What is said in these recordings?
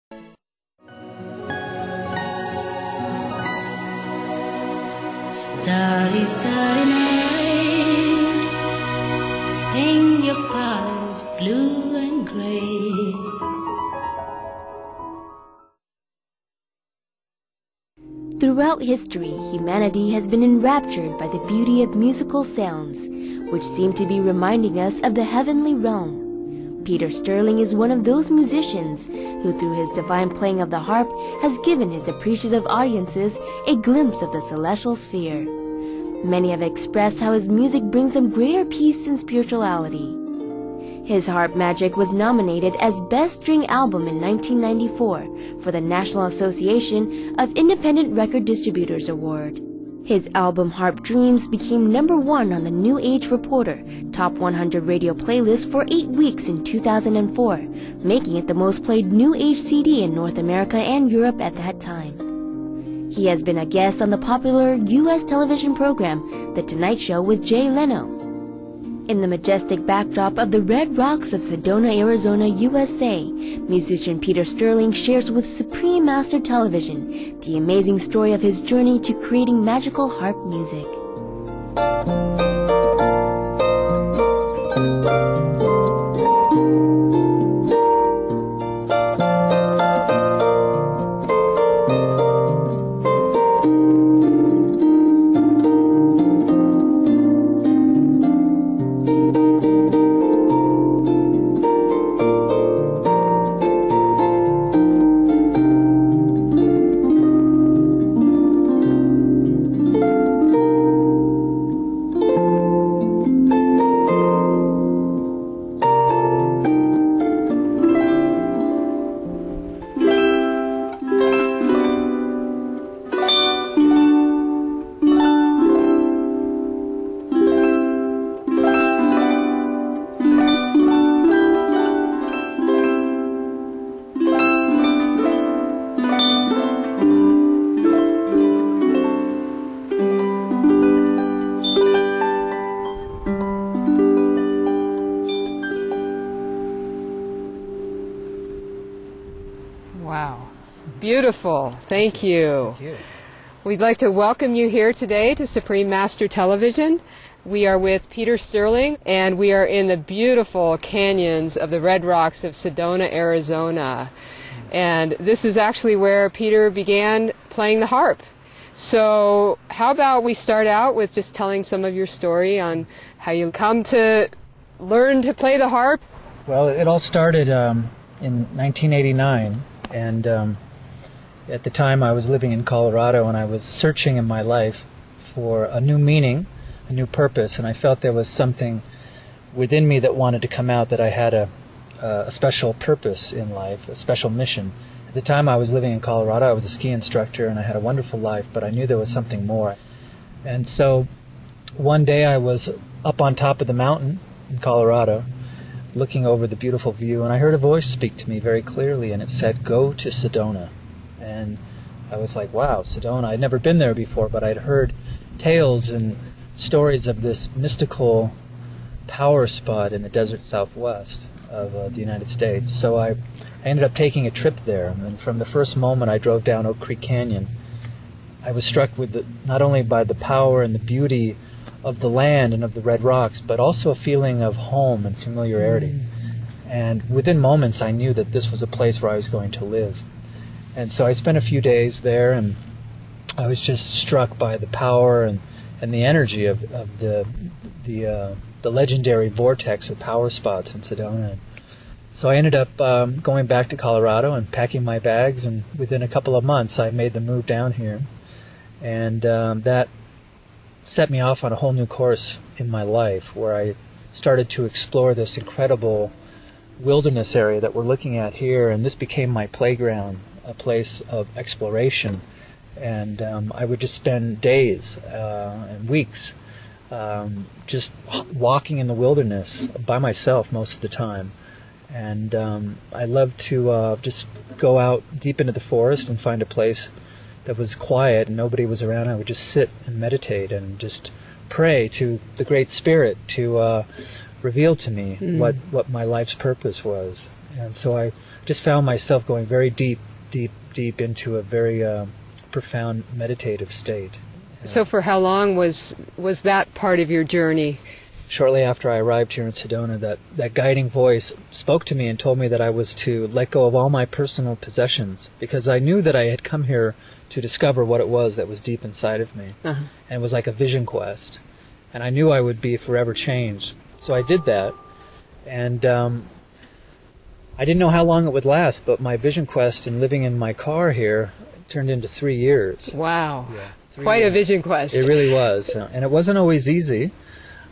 Starry, starry night, paint your colors blue and gray. Throughout history, humanity has been enraptured by the beauty of musical sounds, which seem to be reminding us of the heavenly realm. Peter Sterling is one of those musicians who, through his divine playing of the harp, has given his appreciative audiences a glimpse of the celestial sphere. Many have expressed how his music brings them greater peace and spirituality. His harp magic was nominated as Best String Album in 1994 for the National Association of Independent Record Distributors Award. His album Harp Dreams became #1 on the New Age Reporter Top 100 radio playlist for 8 weeks in 2004, making it the most played New Age CD in North America and Europe at that time. He has been a guest on the popular U.S. television program The Tonight Show with Jay Leno. In the majestic backdrop of the Red Rocks of Sedona, Arizona, USA, musician Peter Sterling shares with Supreme Master Television the amazing story of his journey to creating magical harp music. Wow. Beautiful. Thank you. Thank you. We'd like to welcome you here today to Supreme Master Television. We are with Peter Sterling, and we are in the beautiful canyons of the Red Rocks of Sedona, Arizona. And this is actually where Peter began playing the harp. So how about we start out with just telling some of your story on how you come to learn to play the harp? Well, it all started in 1989, and at the time I was living in Colorado, and I was searching in my life for a new meaning, a new purpose, and I felt there was something within me that wanted to come out, that I had a special purpose in life, a special mission. At the time I was living in Colorado, I was a ski instructor, and I had a wonderful life, but I knew there was something more. And so one day I was up on top of the mountain in Colorado, looking over the beautiful view, and I heard a voice speak to me very clearly, and it said, "Go to Sedona." And I was like, wow, Sedona. I'd never been there before, but I'd heard tales and stories of this mystical power spot in the desert southwest of the United States. So I ended up taking a trip there, and from the first moment I drove down Oak Creek Canyon, I was struck with not only by the power and the beauty of the land and of the Red Rocks, but also a feeling of home and familiarity. And within moments I knew that this was a place where I was going to live. And so I spent a few days there, and I was just struck by the power and the energy of the legendary vortex of power spots in Sedona. So I ended up going back to Colorado and packing my bags, and within a couple of months I made the move down here. And that set me off on a whole new course in my life, where I started to explore this incredible wilderness area that we're looking at here, and this became my playground, a place of exploration. And I would just spend days and weeks just walking in the wilderness by myself most of the time. And I loved to just go out deep into the forest and find a place that was quiet and nobody was around. I would just sit and meditate and just pray to the Great Spirit to reveal to me what my life's purpose was. And so I just found myself going very deep into a very profound meditative state. So for how long was that part of your journey? Shortly after I arrived here in Sedona, that guiding voice spoke to me and told me that I was to let go of all my personal possessions, because I knew that I had come here to discover what it was that was deep inside of me. And it was like a vision quest. And I knew I would be forever changed. So I did that. And I didn't know how long it would last, but my vision quest and living in my car here turned into 3 years. Wow. Yeah, Quite a vision quest. It really was. And it wasn't always easy,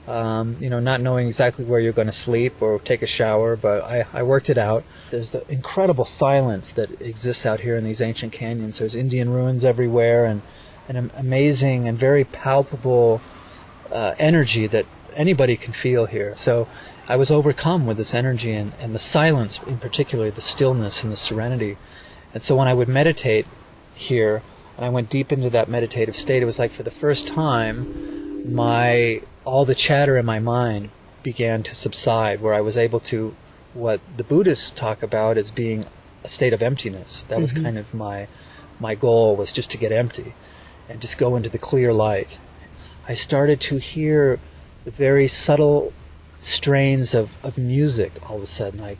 not knowing exactly where you're going to sleep or take a shower, but I worked it out. There's the incredible silence that exists out here in these ancient canyons. There's Indian ruins everywhere, and an amazing and very palpable energy that anybody can feel here. So I was overcome with this energy and the silence, in particular, the stillness and the serenity. And so when I would meditate here, and I went deep into that meditative state, it was like for the first time, all the chatter in my mind began to subside, where I was able to, what the Buddhists talk about as being a state of emptiness. That was kind of my goal, was just to get empty and just go into the clear light. I started to hear the very subtle strains of music all of a sudden. I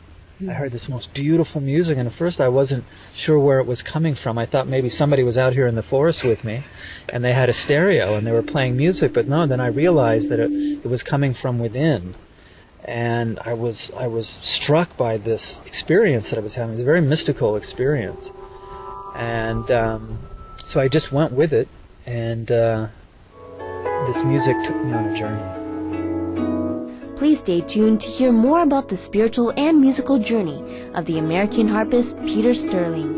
heard this most beautiful music, and at first I wasn't sure where it was coming from. I thought maybe somebody was out here in the forest with me, and they had a stereo, and they were playing music, but no, then I realized that it was coming from within. And I was struck by this experience that I was having. It was a very mystical experience. And so I just went with it, and this music took me on a journey. Please stay tuned to hear more about the spiritual and musical journey of the American harpist Peter Sterling.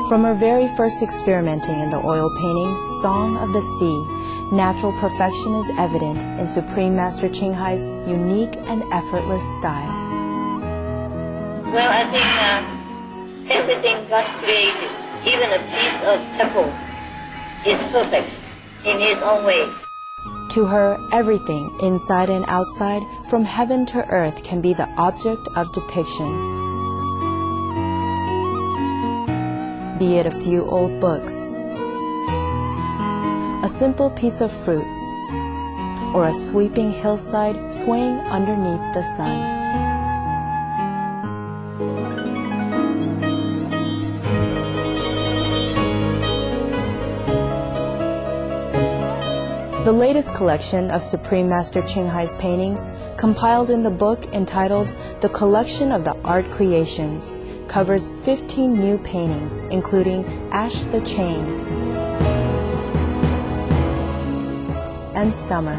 From her very first experimenting in the oil painting, Song of the Sea, natural perfection is evident in Supreme Master Ching Hai's unique and effortless style. Well, I think everything God created, even a piece of pebble, is perfect in His own way. To her, everything, inside and outside, from heaven to earth, can be the object of depiction. Be it a few old books, a simple piece of fruit, or a sweeping hillside swaying underneath the sun. The latest collection of Supreme Master Ching Hai's paintings, compiled in the book entitled The Collection of the Art Creations, covers 15 new paintings, including Ash the Chain and Summer.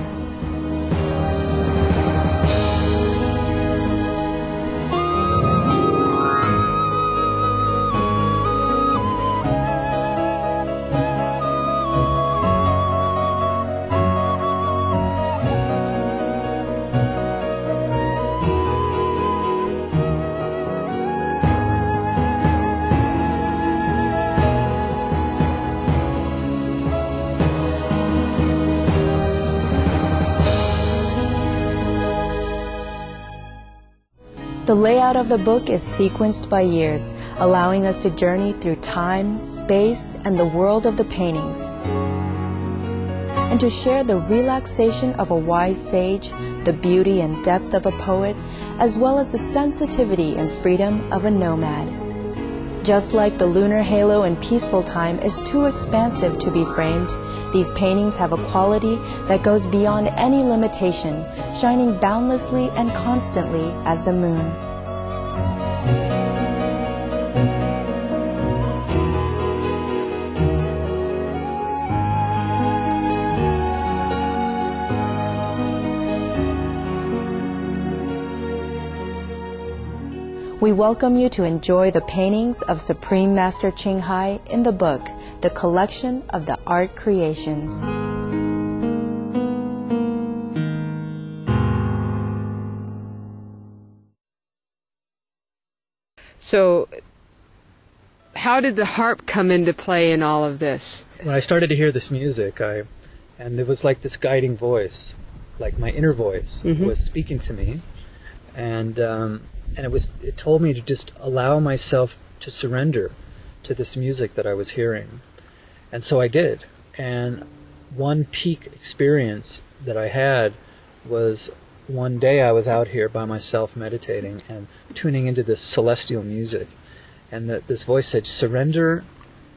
The layout of the book is sequenced by years, allowing us to journey through time, space, and the world of the paintings, and to share the relaxation of a wise sage, the beauty and depth of a poet, as well as the sensitivity and freedom of a nomad. Just like the lunar halo in peaceful time is too expansive to be framed, these paintings have a quality that goes beyond any limitation, shining boundlessly and constantly as the moon. We welcome you to enjoy the paintings of Supreme Master Ching Hai in the book, The Collection of the Art Creations. So, how did the harp come into play in all of this? When I started to hear this music, I And there was like this guiding voice, like my inner voice was speaking to me, and it told me to just allow myself to surrender to this music that I was hearing. And so I did. And one peak experience that I had was one day I was out here by myself meditating and tuning into this celestial music. And this voice said, surrender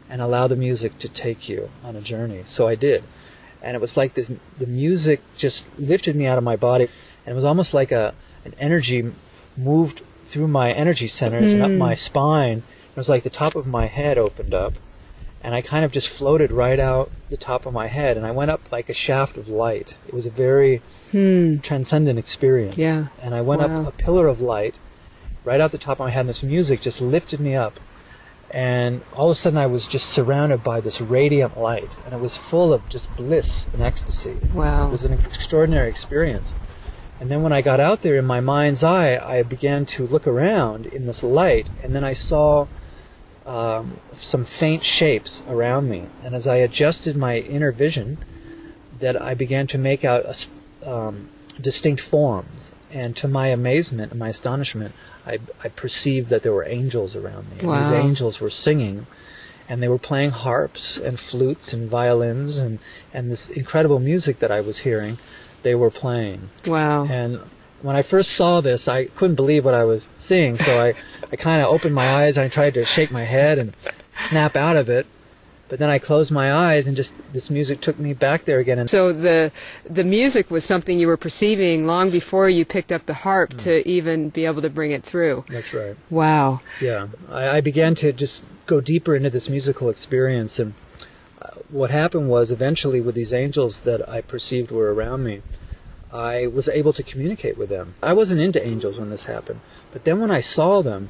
and allow the music to take you on a journey. So I did. And it was like the music just lifted me out of my body. And it was almost like an energy moved through my energy centers and up my spine. It was like the top of my head opened up. And I kind of just floated right out the top of my head. And I went up like a shaft of light. It was a very transcendent experience. Yeah. And I went up a pillar of light right out the top of my head. And this music just lifted me up. And all of a sudden I was just surrounded by this radiant light, and it was full of just bliss and ecstasy. Wow. It was an extraordinary experience. And then when I got out there in my mind's eye, I began to look around in this light, and then I saw some faint shapes around me. And as I adjusted my inner vision, that I began to make out distinct forms. And to my amazement and my astonishment, I perceived that there were angels around me. Wow. And these angels were singing, and they were playing harps and flutes and violins, and this incredible music that I was hearing, they were playing. Wow. And when I first saw this, I couldn't believe what I was seeing, so I kind of opened my eyes, and I tried to shake my head and snap out of it. But then I closed my eyes, and just this music took me back there again. And so the music was something you were perceiving long before you picked up the harp to even be able to bring it through. That's right. Wow. Yeah. I began to just go deeper into this musical experience, and what happened was eventually with these angels that I perceived were around me, I was able to communicate with them. I wasn't into angels when this happened, but then when I saw them,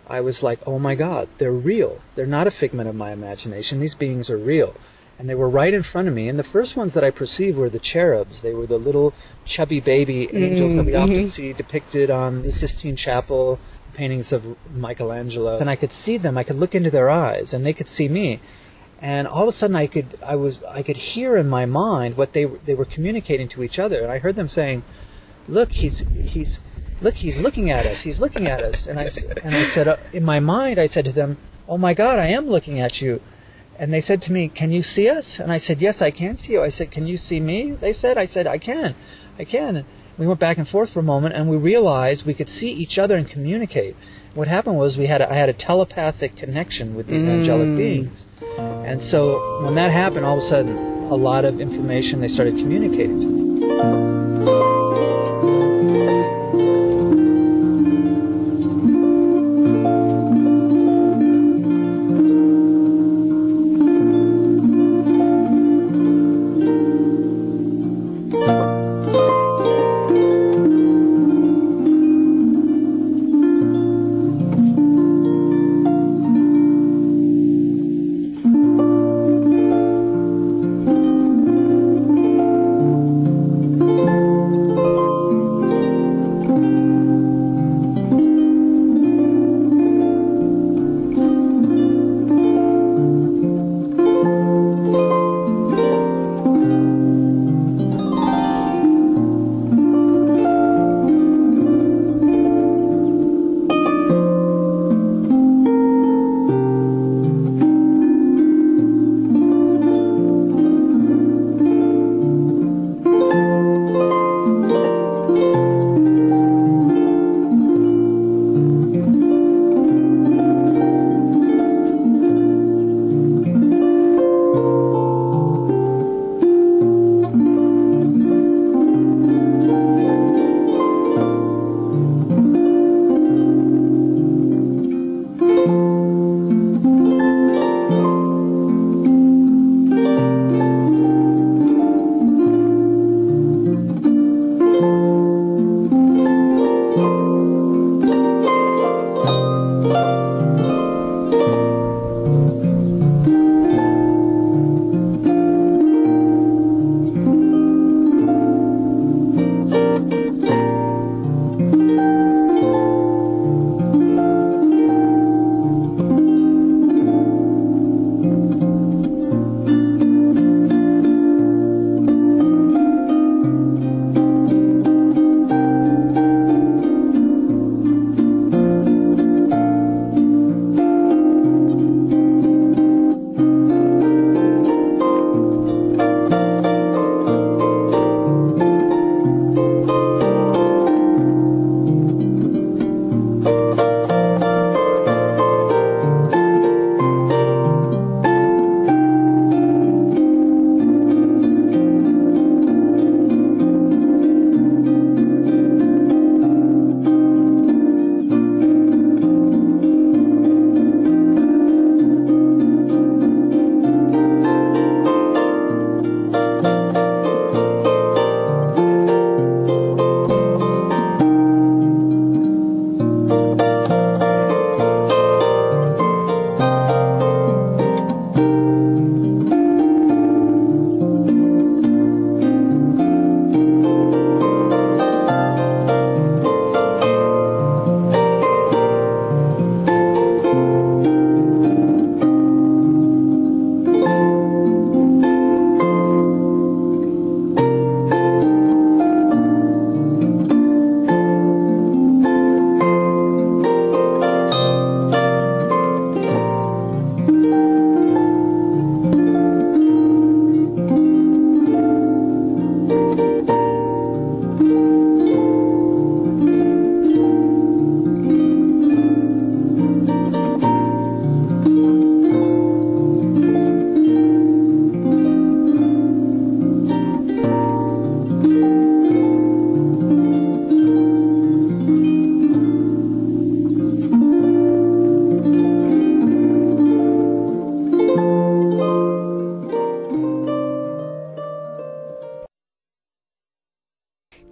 I was like, oh my God, they're real. They're not a figment of my imagination. These beings are real. And they were right in front of me. And the first ones that I perceived were the cherubs. They were the little chubby baby angels that we often see depicted on the Sistine Chapel paintings of Michelangelo. And I could see them. I could look into their eyes, and they could see me. And all of a sudden, I could hear in my mind what they were communicating to each other. And I heard them saying, "Look, he's looking at us. He's looking at us." And I said, in my mind, I said to them, "Oh my God, I am looking at you." And they said to me, "Can you see us?" And I said, "Yes, I can see you." I said, "Can you see me?" They said. I said, I can. And we went back and forth for a moment, and we realized we could see each other and communicate. What happened was I had a telepathic connection with these angelic beings. And so when that happened, all of a sudden, a lot of information they started communicating to me.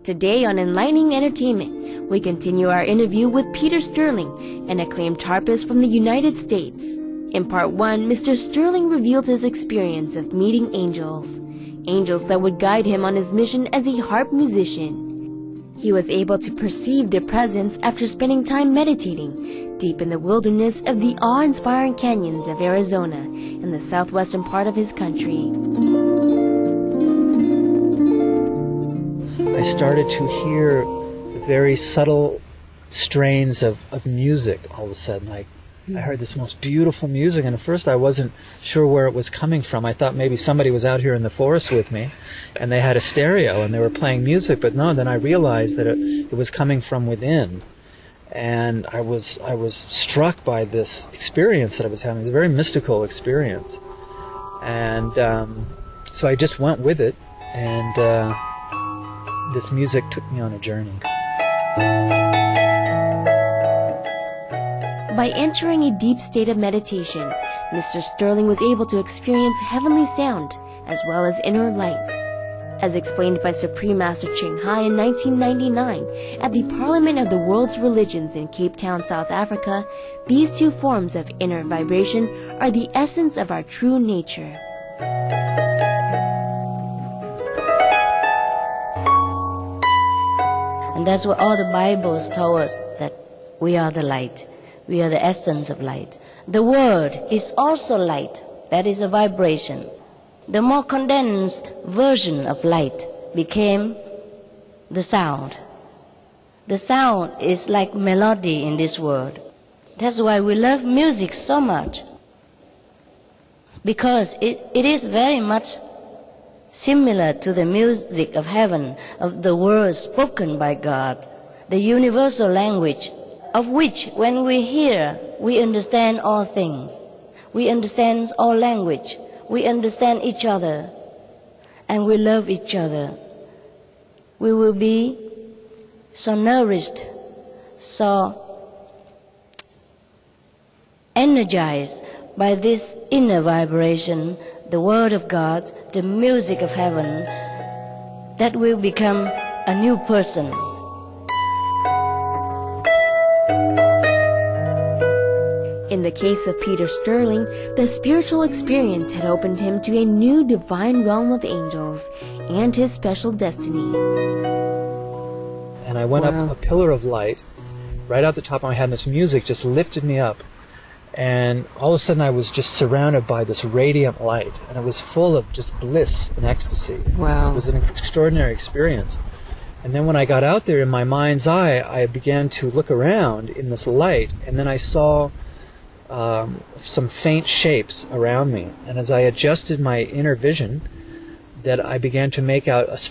Today on Enlightening Entertainment, we continue our interview with Peter Sterling, an acclaimed harpist from the United States. In part 1, Mr. Sterling revealed his experience of meeting angels that would guide him on his mission as a harp musician. He was able to perceive their presence after spending time meditating deep in the wilderness of the awe-inspiring canyons of Arizona in the southwestern part of his country. I started to hear very subtle strains of music all of a sudden. I heard this most beautiful music, and at first I wasn't sure where it was coming from. I thought maybe somebody was out here in the forest with me, and they had a stereo, and they were playing music, but no, then I realized that it was coming from within. And I was struck by this experience that I was having. It was a very mystical experience. And so I just went with it, and this music took me on a journey. By entering a deep state of meditation, Mr. Sterling was able to experience heavenly sound as well as inner light. As explained by Supreme Master Ching Hai in 1999 at the Parliament of the World's Religions in Cape Town, South Africa, these two forms of inner vibration are the essence of our true nature. And that's what all the Bibles tell us, that we are the light. We are the essence of light. The word is also light. That is a vibration. The more condensed version of light became the sound. The sound is like melody in this world. That's why we love music so much. Because it is very much similar to the music of heaven, of the words spoken by God, the universal language of which when we hear, we understand all things. We understand all language. We understand each other. And we love each other. We will be so nourished, so energized by this inner vibration, the Word of God, the music of heaven, that will become a new person. In the case of Peter Sterling, the spiritual experience had opened him to a new divine realm of angels and his special destiny. And I went up a pillar of light right out the top of my head, and this music just lifted me up. And all of a sudden I was just surrounded by this radiant light, and it was full of just bliss and ecstasy. Wow. It was an extraordinary experience. And then when I got out there in my mind's eye, I began to look around in this light, and then I saw some faint shapes around me. And as I adjusted my inner vision, that I began to make out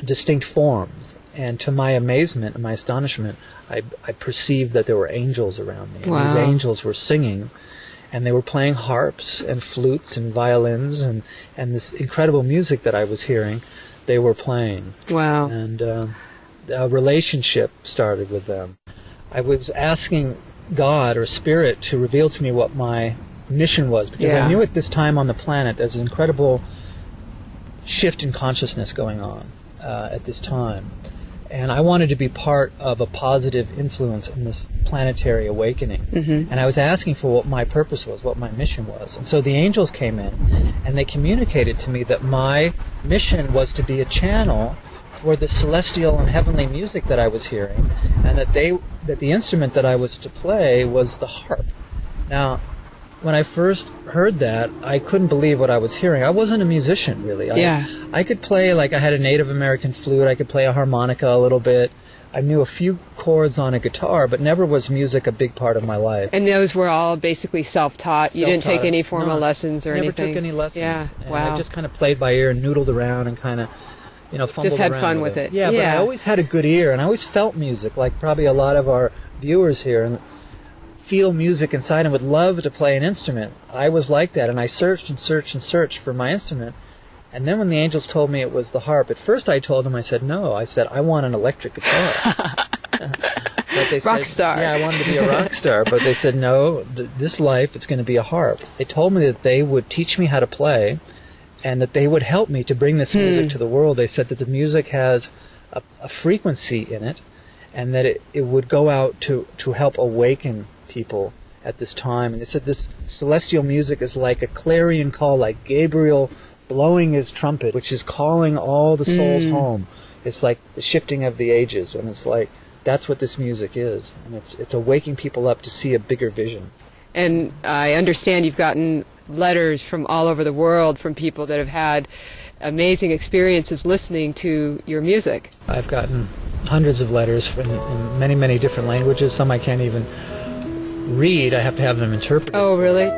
distinct forms. And to my amazement and my astonishment, I perceived that there were angels around me. And Wow. these angels were singing, and they were playing harps and flutes and violins, and this incredible music that I was hearing, they were playing. Wow. And a relationship started with them. I was asking God or Spirit to reveal to me what my mission was, because I knew at this time on the planet there's an incredible shift in consciousness going on at this time. And I wanted to be part of a positive influence in this planetary awakening. Mm-hmm. And I was asking for what my purpose was, what my mission was. And so the angels came in, and they communicated to me that my mission was to be a channel for the celestial and heavenly music that I was hearing, and that the instrument that I was to play was the harp. Now, when I first heard that, I couldn't believe what I was hearing. I wasn't a musician, really. I could play, like I had a Native American flute, I could play a harmonica a little bit. I knew a few chords on a guitar, but never was music a big part of my life. And those were all basically self-taught? You didn't take any formal lessons or anything? Never took any lessons. Yeah, And wow. I just kind of played by ear and noodled around and kind of, fumbled Just had around fun with it. Yeah, but I always had a good ear, and I always felt music, like probably a lot of our viewers here, and feel music inside and would love to play an instrument. I was like that, and I searched and searched and searched for my instrument. And then when the angels told me it was the harp, at first I told them, I said, no. I said, I want an electric guitar. But they rock said, star. Yeah, I wanted to be a rock star. But they said, no, this life, it's going to be a harp. They told me that they would teach me how to play, and that they would help me to bring this music to the world. They said that the music has a frequency in it, and that it would go out to help awaken people at this time. And they said this celestial music is like a clarion call, like Gabriel blowing his trumpet, which is calling all the souls home. It's like the shifting of the ages, and it's like that's what this music is, and it's awaking people up to see a bigger vision. And I understand you've gotten letters from all over the world from people that have had amazing experiences listening to your music. I've gotten hundreds of letters in many, many different languages. Some I can't even read. I have to have them interpreted. Oh, really?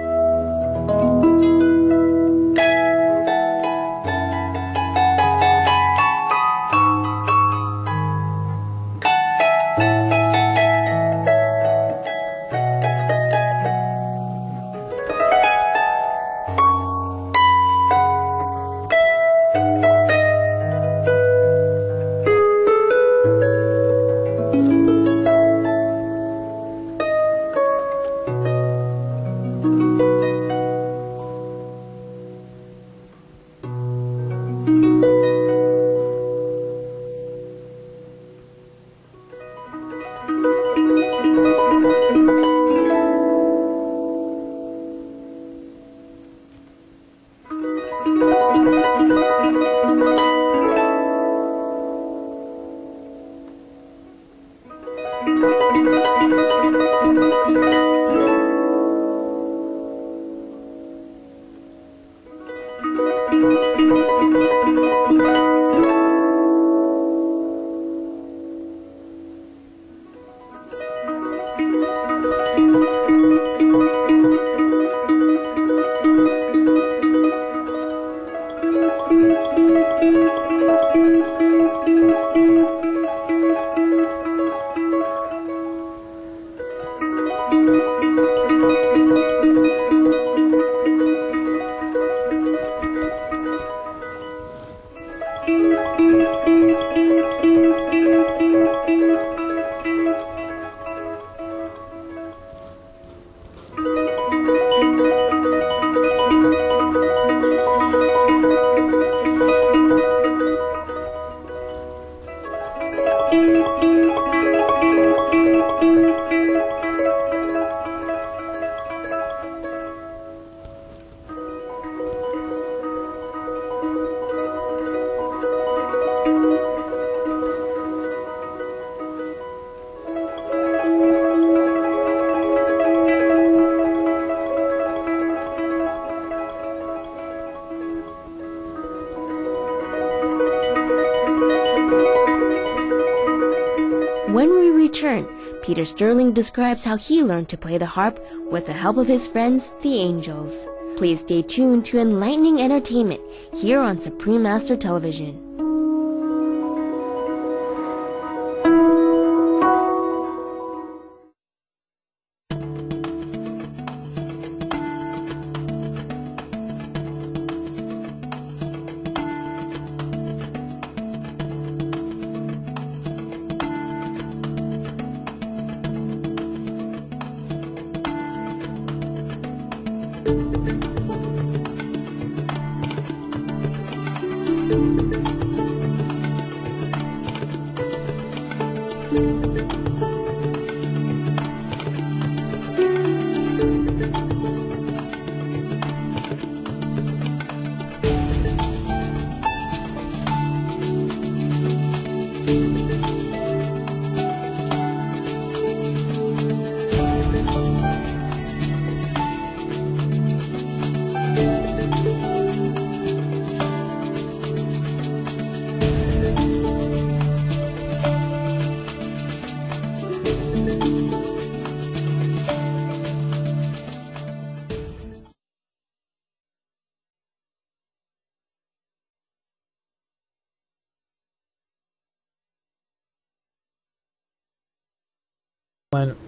When we return, Peter Sterling describes how he learned to play the harp with the help of his friends, the angels. Please stay tuned to enlightening entertainment here on Supreme Master Television.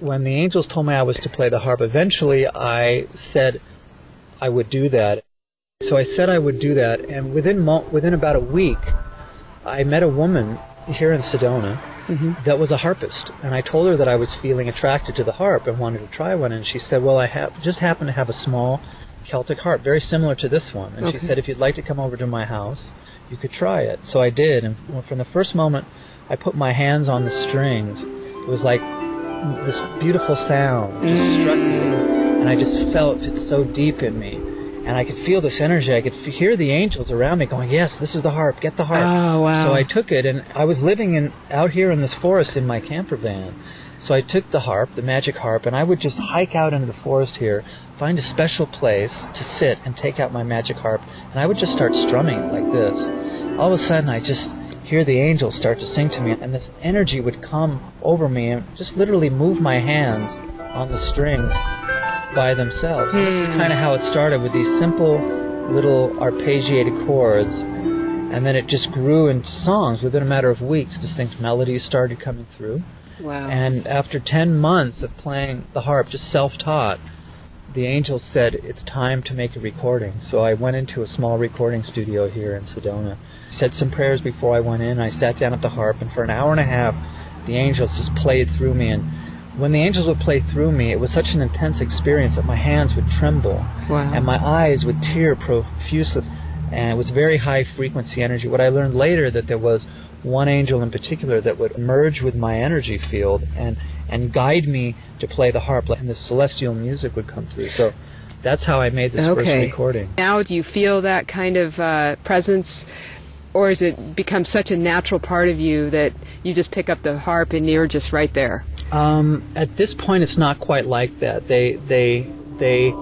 When the angels told me I was to play the harp, eventually I said I would do that. So I said I would do that, and within about a week, I met a woman here in Sedona that was a harpist, and I told her that I was feeling attracted to the harp and wanted to try one, and she said, well, I just happen to have a small Celtic harp, very similar to this one, and she said, if you'd like to come over to my house, you could try it. So I did, and from the first moment I put my hands on the strings, it was like this beautiful sound just struck me, and I just felt it so deep in me. And I could feel this energy. I could hear the angels around me going, yes, this is the harp, get the harp. Oh, wow. So I took it, and I was living out here in this forest in my camper van. So I took the harp, the magic harp, and I would just hike out into the forest here, find a special place to sit and take out my magic harp, and I would just start strumming it like this. All of a sudden, I just hear the angels start to sing to me, and this energy would come over me and just literally move my hands on the strings by themselves. And this is kind of how it started, with these simple little arpeggiated chords, and then it just grew into songs. Within a matter of weeks, distinct melodies started coming through. Wow. And after 10 months of playing the harp, just self-taught, the angels said, it's time to make a recording. So I went into a small recording studio here in Sedona, said some prayers before I went in. I sat down at the harp, and for an hour and a half, the angels just played through me. And when the angels would play through me, it was such an intense experience that my hands would tremble. Wow. And my eyes would tear profusely. And it was very high frequency energy. What I learned later, that there was one angel in particular that would merge with my energy field and guide me to play the harp, and this celestial music would come through. So that's how I made this first recording. Now do you feel that kind of presence, or has it become such a natural part of you that you just pick up the harp and you're just right there? At this point, it's not quite like that. They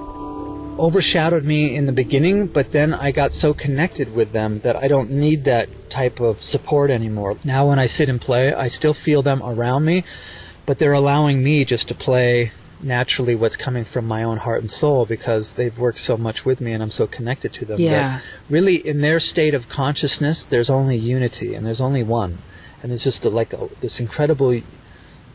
overshadowed me in the beginning, but then I got so connected with them that I don't need that type of support anymore. Now when I sit and play, I still feel them around me, but they're allowing me just to play naturally what's coming from my own heart and soul, because they've worked so much with me and I'm so connected to them. Yeah. That really, in their state of consciousness, there's only unity, and there's only one. And it's just this incredible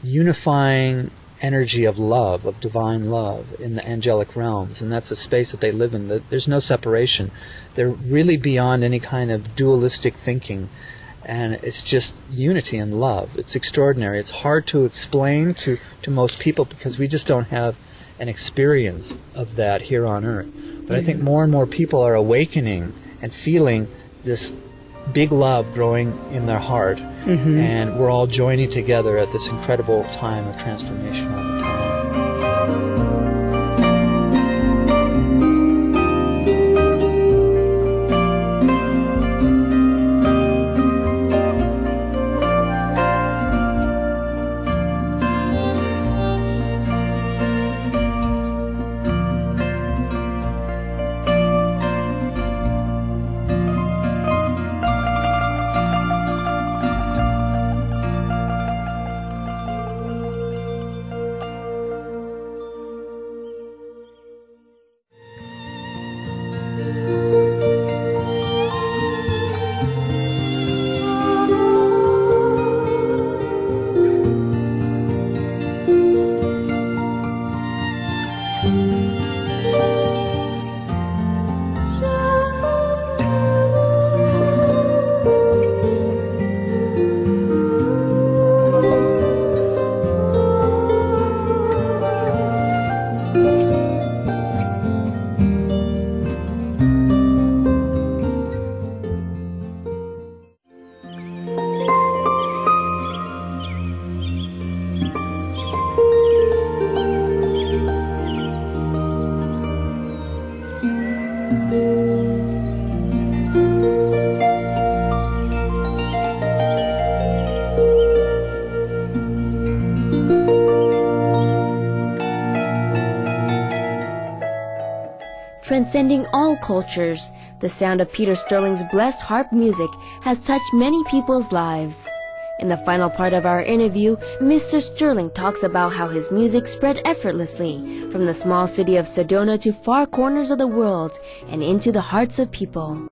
unifying energy of love, of divine love in the angelic realms, and that's a space that they live in. There's no separation. They're really beyond any kind of dualistic thinking, and it's just unity and love. It's extraordinary. It's hard to explain to most people because we just don't have an experience of that here on Earth. But I think more and more people are awakening and feeling this big love growing in their heart, and we're all joining together at this incredible time of transformation on the planet. Transcending all cultures, the sound of Peter Sterling's blessed harp music has touched many people's lives. In the final part of our interview, Mr. Sterling talks about how his music spread effortlessly from the small city of Sedona to far corners of the world and into the hearts of people.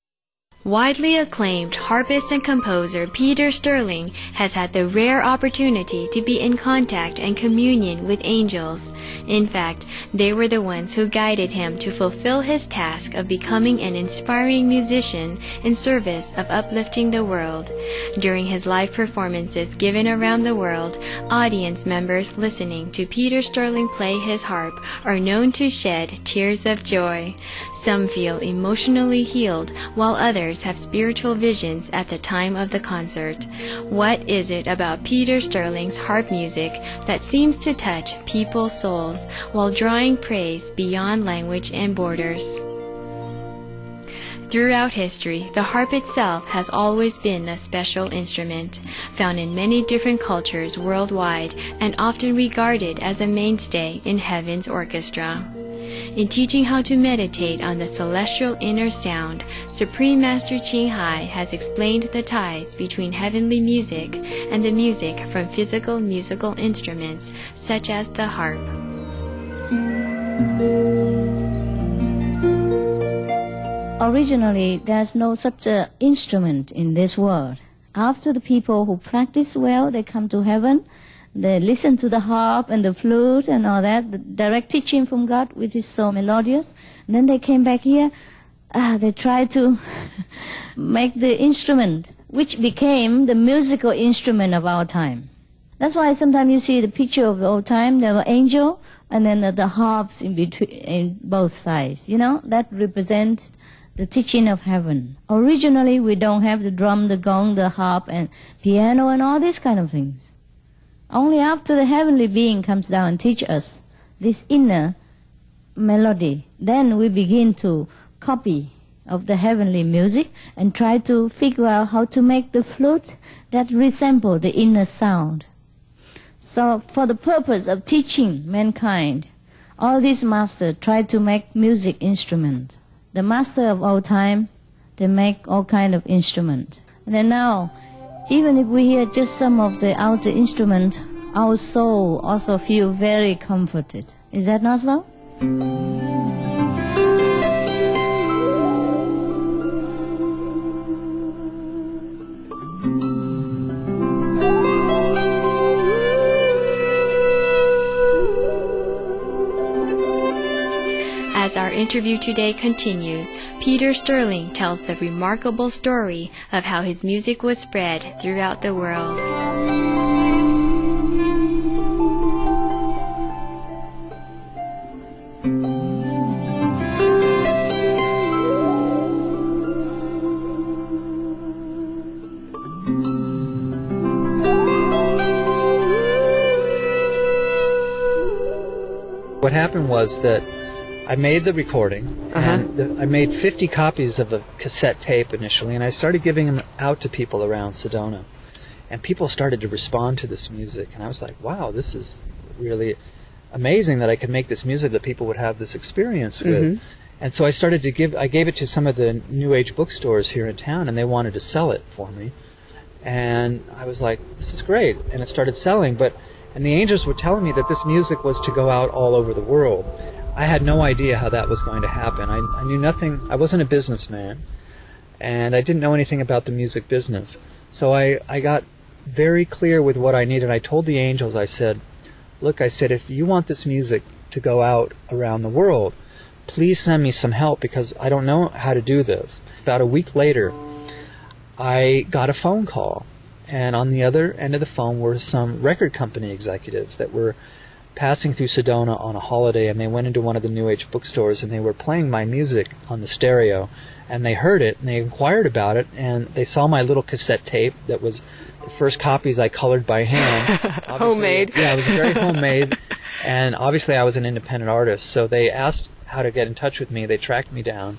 Widely acclaimed harpist and composer Peter Sterling has had the rare opportunity to be in contact and communion with angels. In fact, they were the ones who guided him to fulfill his task of becoming an inspiring musician in service of uplifting the world. During his live performances given around the world, audience members listening to Peter Sterling play his harp are known to shed tears of joy. Some feel emotionally healed, while others others have spiritual visions at the time of the concert. What is it about Peter Sterling's harp music that seems to touch people's souls while drawing praise beyond language and borders? Throughout history, the harp itself has always been a special instrument, found in many different cultures worldwide and often regarded as a mainstay in heaven's orchestra. In teaching how to meditate on the celestial inner sound, Supreme Master Ching Hai has explained the ties between heavenly music and the music from physical musical instruments such as the harp. Originally, there's no such an instrument in this world. After the people who practice well, they come to heaven, they listen to the harp and the flute and all that, the direct teaching from God, which is so melodious. And then they came back here, they tried to make the instrument, which became the musical instrument of our time. That's why sometimes you see the picture of the old time, there were angel, and then the harps in between, in both sides. You know, that represents the teaching of heaven. Originally, we don't have the drum, the gong, the harp, and piano, and all these kind of things. Only after the heavenly being comes down and teach us this inner melody, then we begin to copy of the heavenly music and try to figure out how to make the flute that resemble the inner sound. So for the purpose of teaching mankind, all these masters try to make music instruments. The master of all time, they make all kind of instruments. And then now, even if we hear just some of the outer instruments, our soul also feel very comforted. Is that not so? As our interview today continues, Peter Sterling tells the remarkable story of how his music was spread throughout the world. What happened was that I made the recording, and I made 50 copies of a cassette tape initially, and I started giving them out to people around Sedona. And people started to respond to this music, and I was like, wow, this is really amazing that I could make this music that people would have this experience with. And so I started to I gave it to some of the New Age bookstores here in town, and they wanted to sell it for me. And I was like, this is great, and it started selling, and the angels were telling me that this music was to go out all over the world. I had no idea how that was going to happen. I knew nothing. I wasn't a businessman, and I didn't know anything about the music business. So I got very clear with what I needed. I told the angels, I said, look, I said, if you want this music to go out around the world, please send me some help because I don't know how to do this. About a week later, I got a phone call, and on the other end of the phone were some record company executives that were passing through Sedona on a holiday, and they went into one of the New Age bookstores, and they were playing my music on the stereo, and they heard it, and they inquired about it, and they saw my little cassette tape that was the first copies I colored by hand. Homemade. Yeah, it was very homemade, and obviously I was an independent artist, so they asked how to get in touch with me. They tracked me down,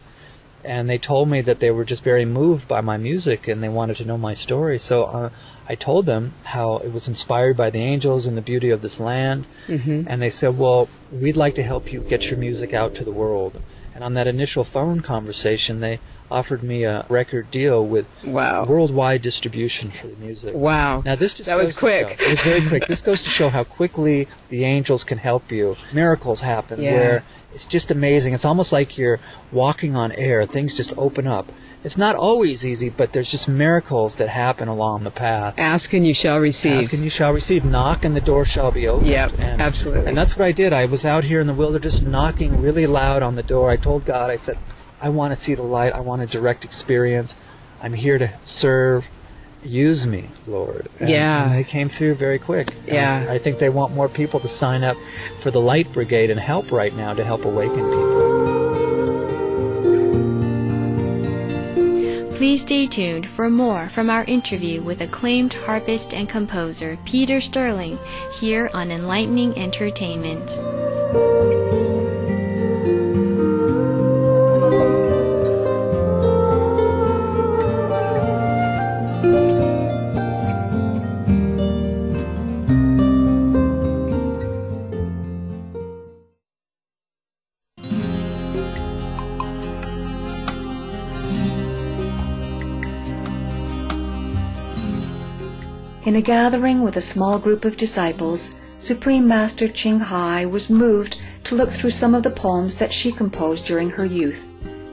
and they told me that they were just very moved by my music, and they wanted to know my story. So I told them how it was inspired by the angels and the beauty of this land, and they said, well, we'd like to help you get your music out to the world. And on that initial phone conversation, they offered me a record deal with worldwide distribution for the music. Wow. Now this just that was quick. It was very quick. This goes to show how quickly the angels can help you. Miracles happen where it's just amazing. It's almost like you're walking on air. Things just open up. It's not always easy, but there's just miracles that happen along the path. Ask and you shall receive. Ask and you shall receive. Knock and the door shall be opened. Yep, absolutely. And that's what I did. I was out here in the wilderness knocking really loud on the door. I told God, I said, I want to see the light. I want a direct experience. I'm here to serve. Use me, Lord. And they came through very quick. Yeah. I think they want more people to sign up for the Light Brigade and help right now to help awaken people. Please stay tuned for more from our interview with acclaimed harpist and composer Peter Sterling here on Enlightening Entertainment. In a gathering with a small group of disciples, Supreme Master Ching Hai was moved to look through some of the poems that she composed during her youth.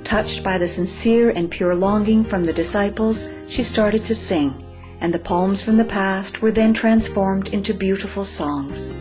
Touched by the sincere and pure longing from the disciples, she started to sing, and the poems from the past were then transformed into beautiful songs.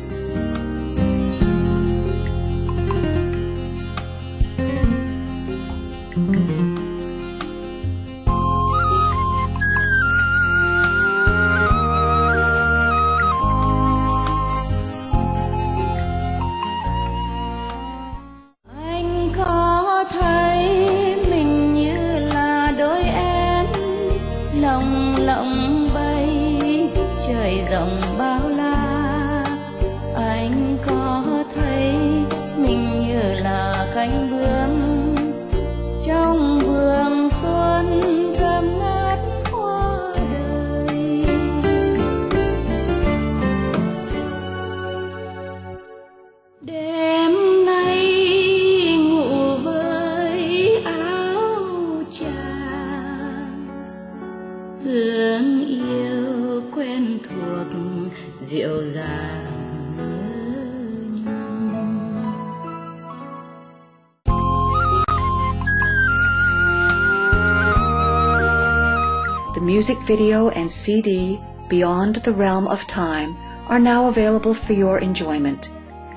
Music video and CD, Beyond the Realm of Time, are now available for your enjoyment.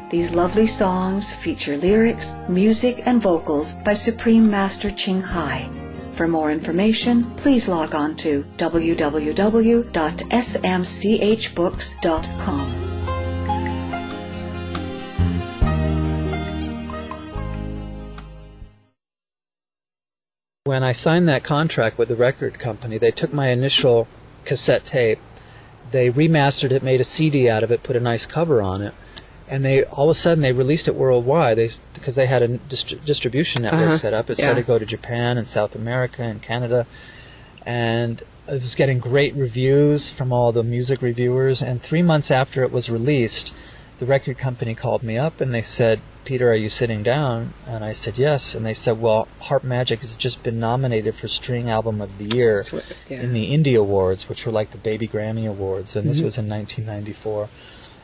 These lovely songs feature lyrics, music, and vocals by Supreme Master Ching Hai. For more information, please log on to www.smchbooks.com. When I signed that contract with the record company, they took my initial cassette tape, they remastered it, made a CD out of it, put a nice cover on it, and they all of a sudden they released it worldwide because they had a distribution network set up. It started to go to Japan and South America and Canada, and it was getting great reviews from all the music reviewers. And 3 months after it was released, the record company called me up and they said, "Peter, are you sitting down?" And I said, "Yes." And they said, "Well, Harp Magic has just been nominated for String Album of the Year in the Indie Awards," which were like the Baby Grammy Awards, and this was in 1994.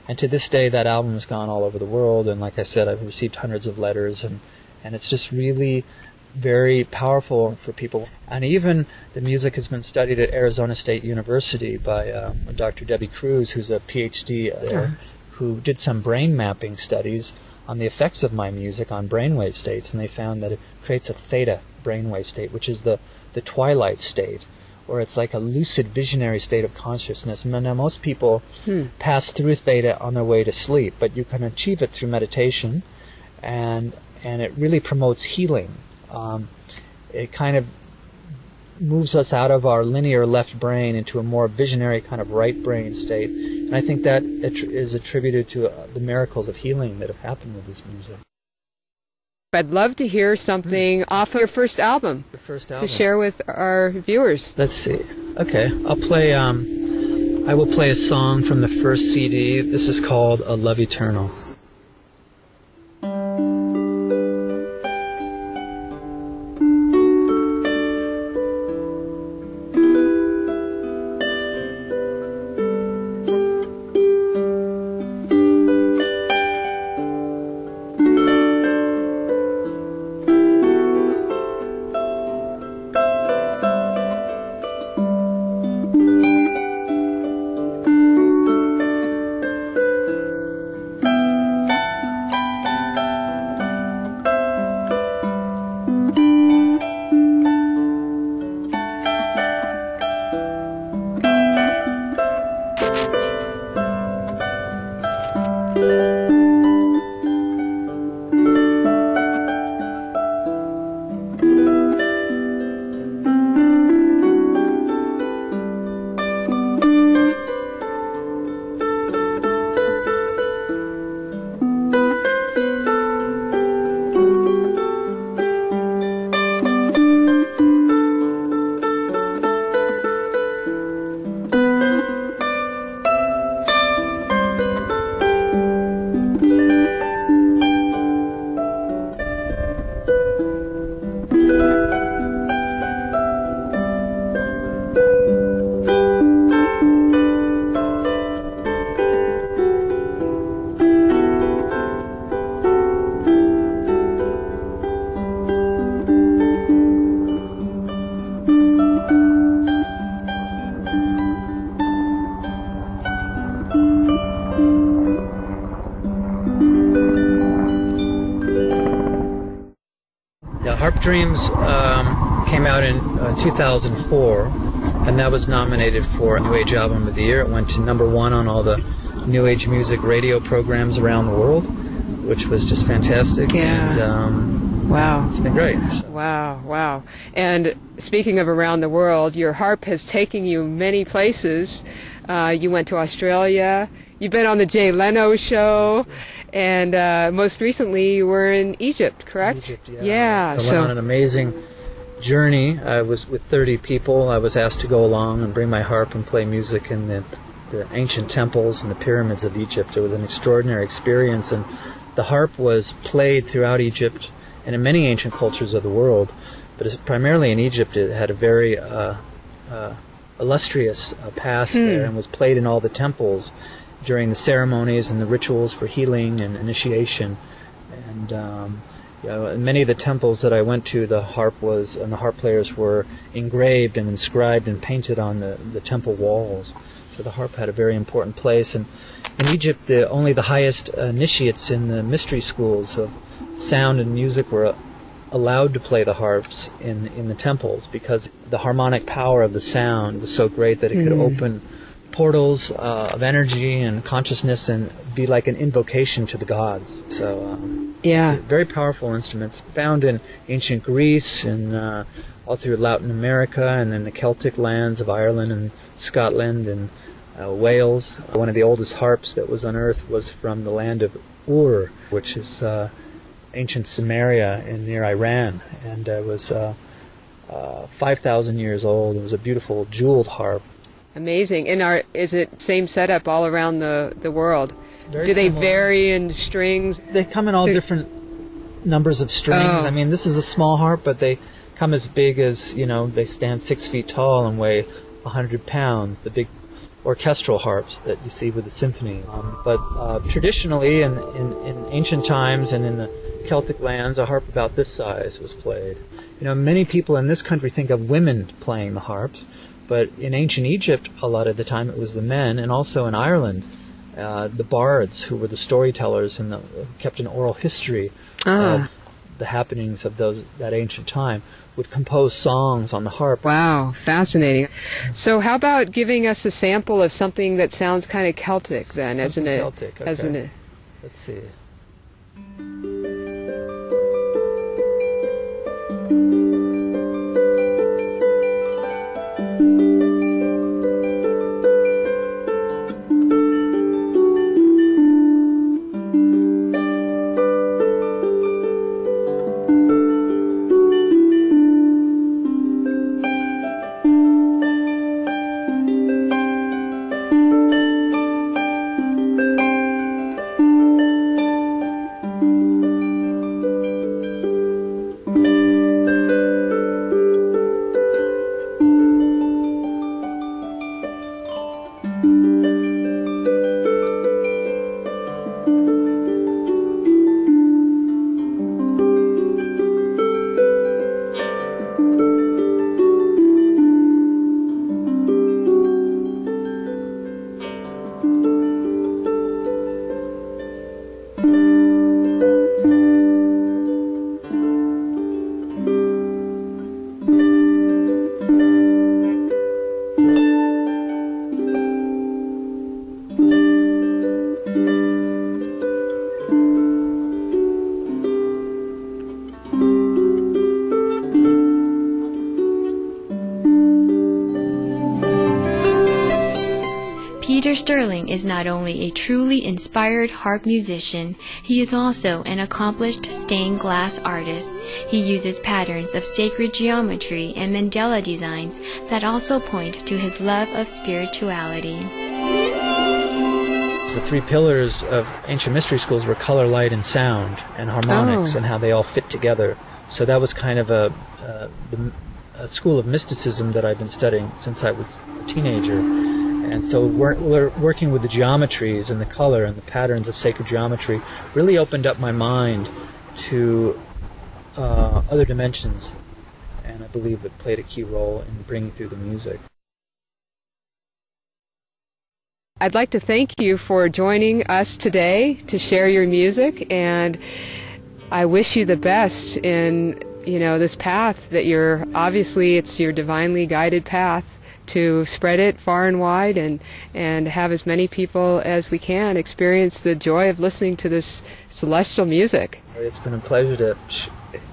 And to this day, that album has gone all over the world, and like I said, I've received hundreds of letters, and it's just really very powerful for people. And even the music has been studied at Arizona State University by Dr. Debbie Cruz, who's a PhD there, who did some brain mapping studies on the effects of my music on brainwave states, and they found that it creates a theta brainwave state, which is the twilight state, or it's like a lucid visionary state of consciousness. Now, most people pass through theta on their way to sleep, but you can achieve it through meditation, and it really promotes healing. It kind of moves us out of our linear left brain into a more visionary kind of right brain state. And I think that is attributed to the miracles of healing that have happened with this music. I'd love to hear something off of your first album. The first album. To share with our viewers. Let's see. Okay, I'll play, I will play a song from the first CD. This is called A Love Eternal. Harp Dreams came out in 2004, and that was nominated for New Age Album of the Year. It went to #1 on all the New Age music radio programs around the world, which was just fantastic. Yeah. And wow. It's been great. So. Wow. And speaking of around the world, your harp has taken you many places. You went to Australia. You've been on the Jay Leno show. And most recently, you were in Egypt, correct? Egypt, yeah. I went on an amazing journey. I was with 30 people. I was asked to go along and bring my harp and play music in the ancient temples and the pyramids of Egypt. It was an extraordinary experience, and the harp was played throughout Egypt and in many ancient cultures of the world. But primarily in Egypt, it had a very illustrious past there, and was played in all the temples during the ceremonies and the rituals for healing and initiation. And in many of the temples that I went to, the harp players were engraved and inscribed and painted on the temple walls. So the harp had a very important place. And in Egypt, only the highest initiates in the mystery schools of sound and music were allowed to play the harps in the temples, because the harmonic power of the sound was so great that it could open portals of energy and consciousness and be like an invocation to the gods. So it's very powerful instruments found in ancient Greece and all through Latin America, and then the Celtic lands of Ireland and Scotland and Wales. One of the oldest harps that was unearthed was from the land of Ur, which is ancient Samaria near Iran, and it was 5,000 years old. It was a beautiful jeweled harp. Amazing. And is it same setup all around the world? Do they similar. vary in strings? They come in all different numbers of strings. Oh. I mean, this is a small harp, but they come as big as, they stand 6 feet tall and weigh 100 pounds, the big orchestral harps that you see with the symphony. But traditionally, in ancient times and in the Celtic lands, a harp about this size was played. Many people in this country think of women playing the harps, but in ancient Egypt, a lot of the time it was the men, and also in Ireland, the bards, who were the storytellers and kept an oral history of the happenings of that ancient time, would compose songs on the harp. Wow, fascinating. So how about giving us a sample of something that sounds kind of Celtic then? Celtic, okay. Let's see. Peter Sterling is not only a truly inspired harp musician, he is also an accomplished stained glass artist. He uses patterns of sacred geometry and mandala designs that also point to his love of spirituality. The three pillars of ancient mystery schools were color, light, and sound, and harmonics, and how they all fit together. So that was kind of a school of mysticism that I've been studying since I was a teenager. And so we're working with the geometries and the color and the patterns of sacred geometry really opened up my mind to other dimensions, and I believe it played a key role in bringing through the music. I'd like to thank you for joining us today to share your music, and I wish you the best in this path that it's your divinely guided path to spread it far and wide and have as many people as we can experience the joy of listening to this celestial music. It's been a pleasure to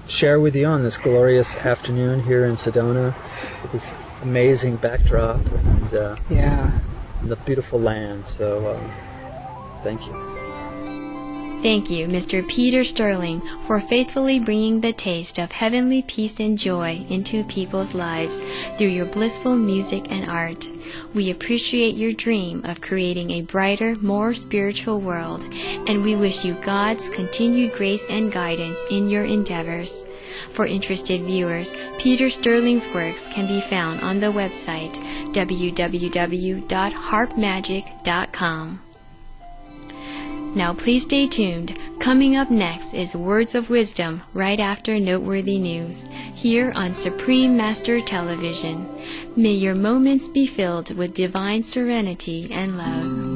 share with you on this glorious afternoon here in Sedona with this amazing backdrop and the beautiful land. So thank you. Thank you, Mr. Peter Sterling, for faithfully bringing the taste of heavenly peace and joy into people's lives through your blissful music and art. We appreciate your dream of creating a brighter, more spiritual world, and we wish you God's continued grace and guidance in your endeavors. For interested viewers, Peter Sterling's works can be found on the website www.harpmagic.com. Now please stay tuned. Coming up next is Words of Wisdom right after Noteworthy News, here on Supreme Master Television. May your moments be filled with divine serenity and love.